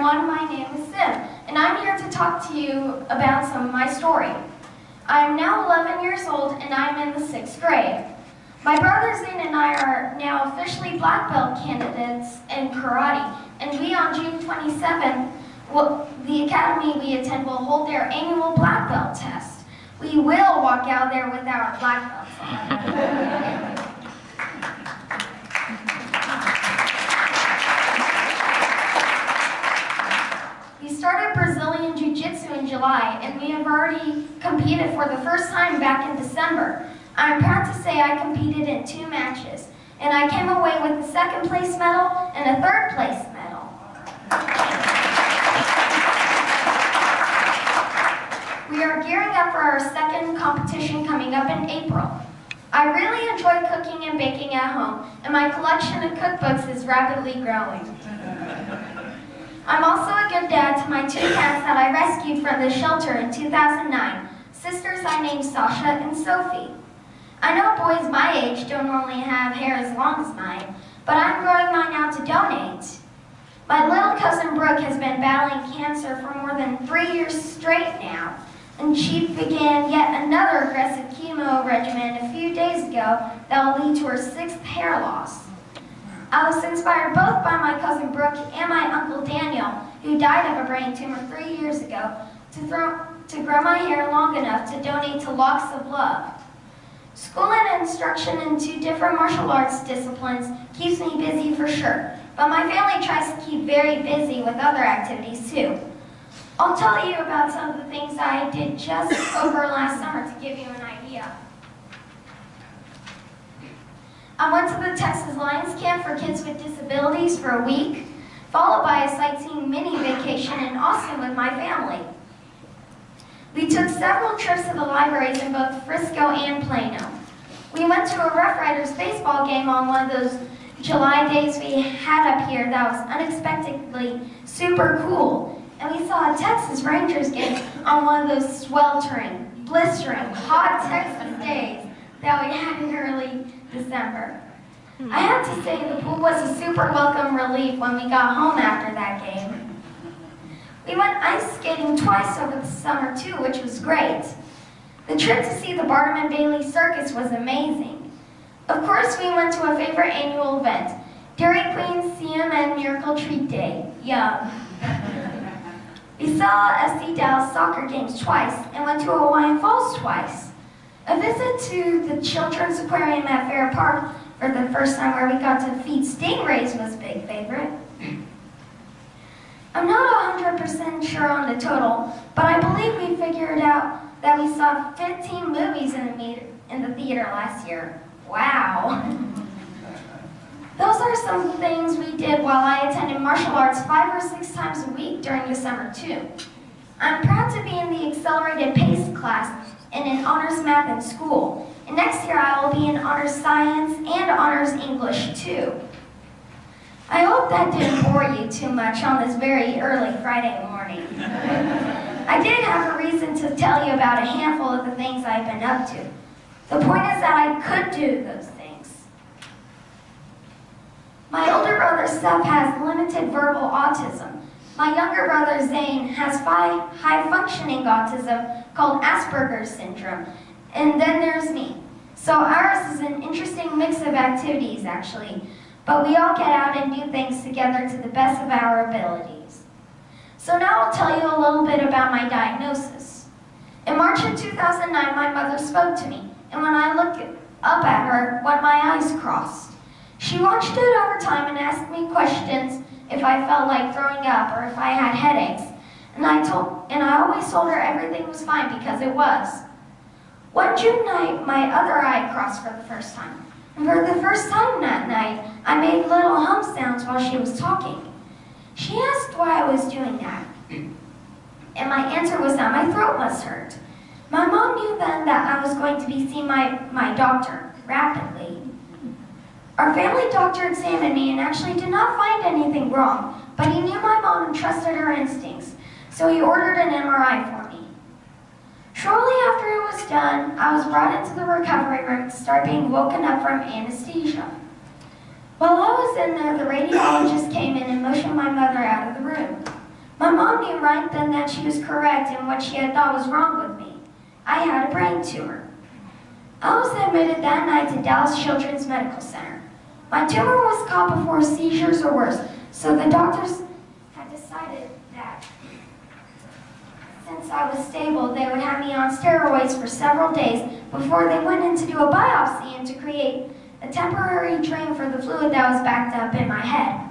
everyone, my name is Sim, and I'm here to talk to you about some of my story. I'm now 11 years old and I'm in the 6th grade. My brother Zane and I are now officially black belt candidates in karate, and we on June 27th, the academy we attend will hold their annual black belt test. We will walk out there with our black belts on. We started Brazilian Jiu-Jitsu in July, and we have already competed for the first time back in December. I'm proud to say I competed in 2 matches, and I came away with a 2nd place medal and a 3rd place medal. We are gearing up for our 2nd competition coming up in April. I really enjoy cooking and baking at home, and my collection of cookbooks is rapidly growing. I'm also a good dad to my 2 cats that I rescued from the shelter in 2009, sisters I named Sasha and Sophie. I know boys my age don't normally have hair as long as mine, but I'm growing mine out to donate. My little cousin Brooke has been battling cancer for more than 3 years straight now, and she began yet another aggressive chemo regimen a few days ago that will lead to her 6th hair loss. I was inspired both by my cousin Brooke and my uncle Daniel, who died of a brain tumor 3 years ago, to grow my hair long enough to donate to Locks of Love. School and instruction in 2 different martial arts disciplines keeps me busy for sure, but my family tries to keep very busy with other activities too. I'll tell you about some of the things I did just over last summer to give you an idea. I went to the Texas Lions Camp for kids with disabilities for a week, followed by a sightseeing mini vacation in Austin with my family. We took several trips to the libraries in both Frisco and Plano. We went to a Rough Riders baseball game on one of those July days we had up here that was unexpectedly super cool. And we saw a Texas Rangers game on one of those sweltering, blistering, hot Texas days that we had in early December. I have to say the pool was a super welcome relief when we got home after that game. We went ice skating twice over the summer too, which was great. The trip to see the Barnum and Bailey Circus was amazing. Of course, we went to a favorite annual event, Dairy Queen CMN Miracle Treat Day. Yum. We saw FC Dallas soccer games twice and went to Hawaiian Falls twice. A visit to the Children's Aquarium at Fair Park for the first time where we got to feed stingrays was a big favorite. I'm not 100% sure on the total, but I believe we figured out that we saw 15 movies in the theater last year. Wow. Those are some things we did while I attended martial arts 5 or 6 times a week during the summer too. I'm proud to be in the accelerated pace class and in honors math in school. And next year I will be in honors science and honors English too. I hope that didn't bore you too much on this very early Friday morning. I did have a reason to tell you about a handful of the things I've been up to. The point is that I could do those things. My older brother Steph has limited verbal autism. My younger brother Zane has high-functioning autism called Asperger's syndrome. And then there's me. So ours is an interesting mix of activities, actually. But we all get out and do things together to the best of our abilities. So now I'll tell you a little bit about my diagnosis. In March of 2009, my mother spoke to me. And when I looked up at her, my eyes crossed. She watched it over time and asked me questions if I felt like throwing up or if I had headaches. And I always told her everything was fine because it was. One June night, my other eye crossed for the first time. And for the first time that night, I made little hum sounds while she was talking. She asked why I was doing that. And my answer was that my throat must hurt. My mom knew then that I was going to be seeing my doctor rapidly. Our family doctor examined me and actually did not find anything wrong, but he knew my mom and trusted her instincts, so he ordered an MRI for me. Shortly after it was done, I was brought into the recovery room to start being woken up from anesthesia. While I was in there, the radiologist came in and motioned my mother out of the room. mom knew right then that she was correct in what she had thought was wrong with me. I had a brain tumor. I was admitted that night to Dallas Children's Medical Center. My tumor was caught before seizures or worse, so the doctors had decided that since I was stable, they would have me on steroids for several days before they went in to do a biopsy and to create a temporary drain for the fluid that was backed up in my head.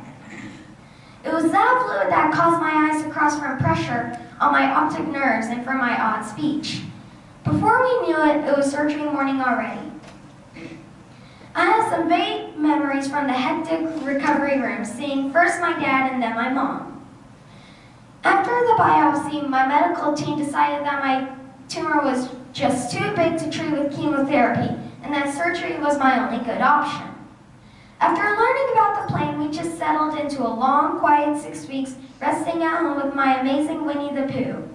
It was that fluid that caused my eyes to cross from pressure on my optic nerves and from my odd speech. Before we knew it, it was surgery morning already. I have some vague memories from the hectic recovery room, seeing first my dad and then my mom. After the biopsy, my medical team decided that my tumor was just too big to treat with chemotherapy, and that surgery was my only good option. After learning about the plan, we just settled into a long, quiet 6 weeks, resting at home with my amazing Winnie the Pooh.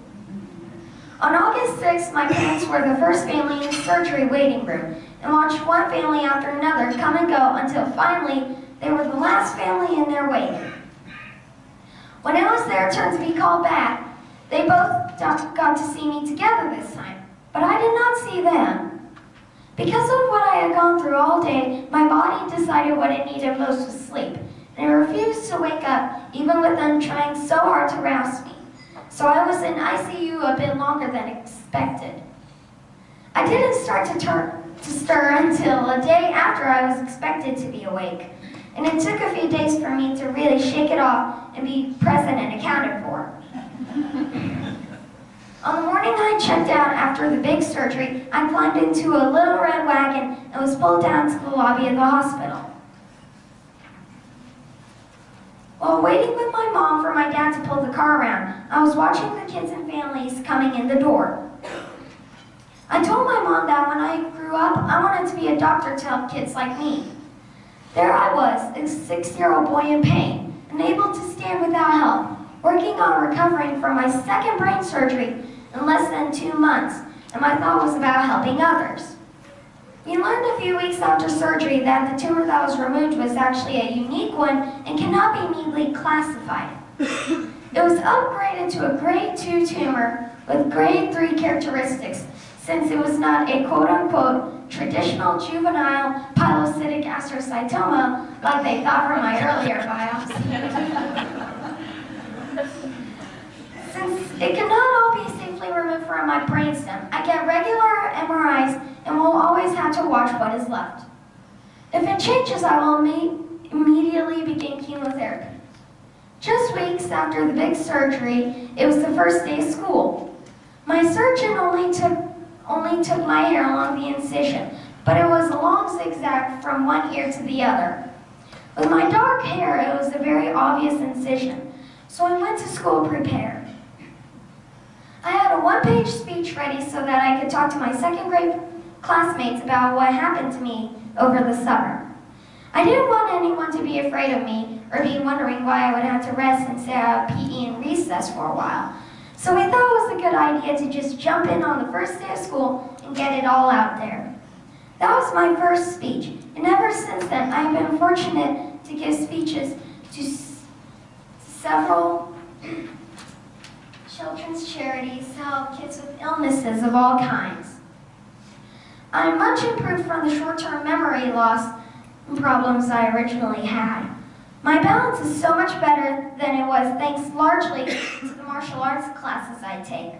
On August 6th, my parents were the first family in the surgery waiting room and watched one family after another come and go until finally they were the last family in their waiting. When it was their turn to be called back, they both got to see me together this time, but I did not see them. Because of what I had gone through all day, my body decided what it needed most was sleep, and it refused to wake up even with them trying so hard to rouse me. So I was in ICU a bit longer than expected. I didn't start to stir until a day after I was expected to be awake, and it took a few days for me to really shake it off and be present and accounted for. On the morning I checked out after the big surgery, I climbed into a little red wagon and was pulled down to the lobby of the hospital. While waiting with my mom for my dad to pull the car around, I was watching the kids and families coming in the door. I told my mom that when I grew up, I wanted to be a doctor to help kids like me. There I was, a 6-year-old boy in pain, unable to stand without help, working on recovering from my second brain surgery in less than 2 months, and my thought was about helping others. We learned a few weeks after surgery that the tumor that was removed was actually a unique one and cannot be neatly classified. It was upgraded to a grade 2 tumor with grade 3 characteristics, since it was not a quote-unquote traditional juvenile pilocytic astrocytoma like they thought from my earlier biopsy. Since it cannot all be safely removed from my brainstem, I get regular MRIs and will always have to watch what is left. If it changes, I will immediately begin chemotherapy. Just weeks after the big surgery, it was the first day of school. My surgeon only took my hair along the incision, but it was a long zigzag from one ear to the other. With my dark hair, it was a very obvious incision, so I went to school prepared. I had a one-page speech ready so that I could talk to my second grade classmates about what happened to me over the summer. I didn't want anyone to be afraid of me or be wondering why I would have to rest and stay out of PE and recess for a while. So we thought it was a good idea to just jump in on the first day of school and get it all out there. That was my first speech, and ever since then I've been fortunate to give speeches to several children's charities to help kids with illnesses of all kinds. I'm much improved from the short-term memory loss problems I originally had. My balance is so much better than it was thanks largely to the martial arts classes I take.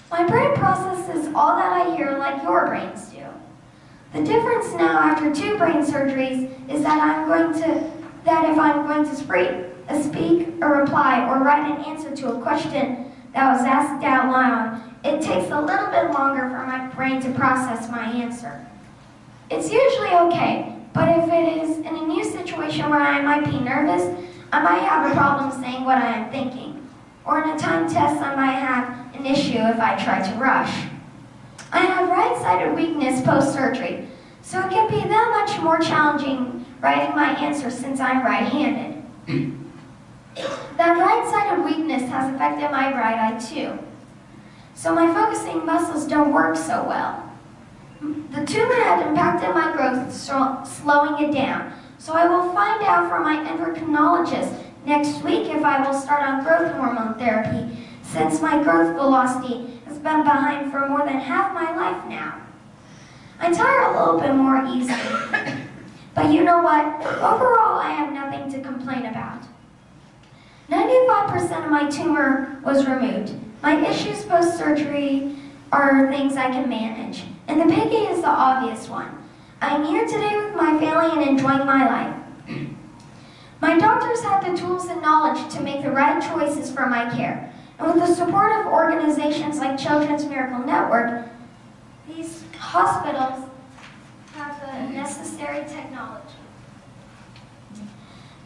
My brain processes all that I hear like your brains do. The difference now after 2 brain surgeries is that if I'm going to speak, a reply, or write an answer to a question that was asked out loud, it takes a little bit longer for my brain to process my answer. It's usually okay, but if it is in a new situation where I might be nervous, I might have a problem saying what I am thinking. Or in a timed test, I might have an issue if I try to rush. I have right-sided weakness post-surgery, so it can be that much more challenging writing my answers since I'm right-handed. That right-sided weakness has affected my right eye too, so my focusing muscles don't work so well. The tumor had impacted my growth, slowing it down, so I will find out from my endocrinologist next week if I will start on growth hormone therapy, since my growth velocity has been behind for more than half my life now. I tire a little bit more easily. But you know what? Overall, I have nothing to complain about. 95% of my tumor was removed. My issues post-surgery are things I can manage. And the biggie is the obvious one. I'm here today with my family and enjoying my life. My doctors had the tools and knowledge to make the right choices for my care. And with the support of organizations like Children's Miracle Network, these hospitals have the necessary technology,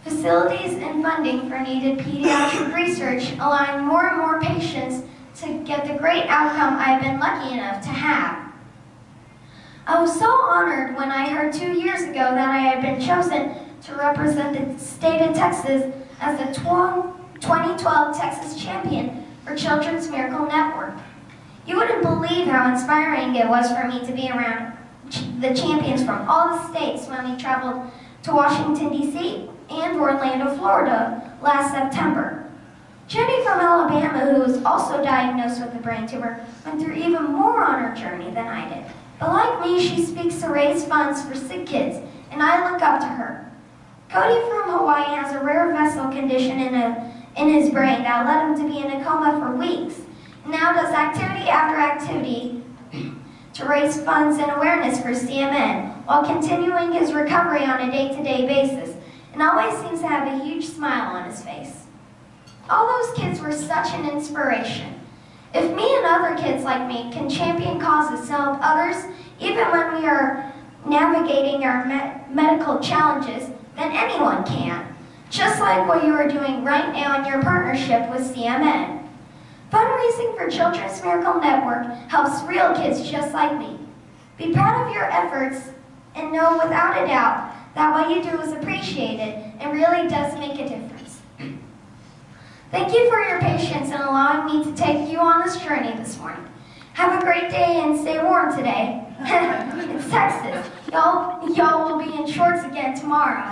facilities, and funding for needed pediatric research, allowing more and more patients to get the great outcome I've been lucky enough to have. I was so honored when I heard 2 years ago that I had been chosen to represent the state of Texas as the 2012 Texas Champion for Children's Miracle Network. You wouldn't believe how inspiring it was for me to be around the champions from all the states when we traveled to Washington, D.C. and Orlando, Florida last September. Jenny from Alabama, who was also diagnosed with a brain tumor, went through even more on her journey than I did. But like me, she speaks to raise funds for sick kids, and I look up to her. Cody from Hawaii has a rare vessel condition in his brain that led him to be in a coma for weeks. And now does activity after activity to raise funds and awareness for CMN while continuing his recovery on a day-to-day basis, and always seems to have a huge smile on his face. All those kids were such an inspiration. If me and other kids like me can champion causes to help others, even when we are navigating our medical challenges, then anyone can. Just like what you are doing right now in your partnership with CMN. Fundraising for Children's Miracle Network helps real kids just like me. Be proud of your efforts and know without a doubt that what you do is appreciated and really does make a difference. Thank you for your patience in allowing me to take you on this journey this morning. Have a great day and stay warm today. It's Texas. Y'all will be in shorts again tomorrow.